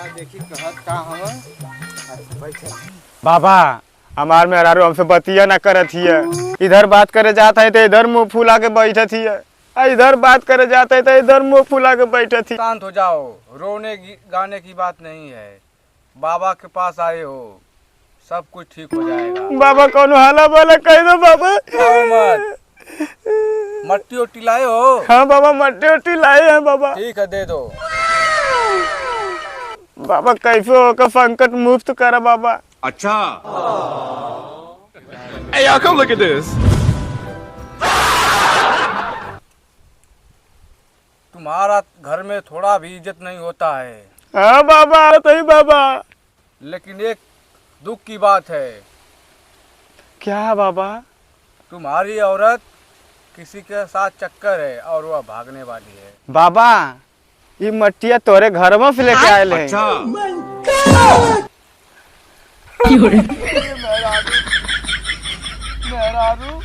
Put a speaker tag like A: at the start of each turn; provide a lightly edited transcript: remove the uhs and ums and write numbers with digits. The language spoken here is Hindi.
A: देखी कहत का हम
B: बाबा हमार मेहरारू हमसे बतिया ना करत हिय। इधर बात करे जाता है तो इधर मुंह फुला के बैठत हिय, इधर बात करे जाता है तो इधर मुंह फुला के बैठत ही।
A: शांत हो जाओ, रोने गाने की बात नहीं है। बाबा के पास आए हो, सब कुछ ठीक हो जाएगा।
B: बाबा कौन हाला वाला कह दो बाबा।
A: मत मट्टी उट्टी लाए हो?
B: हाँ बाबा मट्टी उट्टी लाए हैं बाबा।
A: ठीक है दे दो।
B: बाबा कैसे होकर संकट मुक्त करा बाबा।
C: अच्छा Hey y'all come look at this.
A: तुम्हारा घर में थोड़ा भी इज्जत नहीं होता है।
B: हाँ बाबा सही बाबा।
A: लेकिन एक दुख की बात है।
B: क्या है बाबा?
A: तुम्हारी औरत किसी के साथ चक्कर है और वह भागने वाली है।
B: बाबा ये मट्टिया तोरे घर में से लेके आए हैं।
C: अच्छा
B: मेहरारू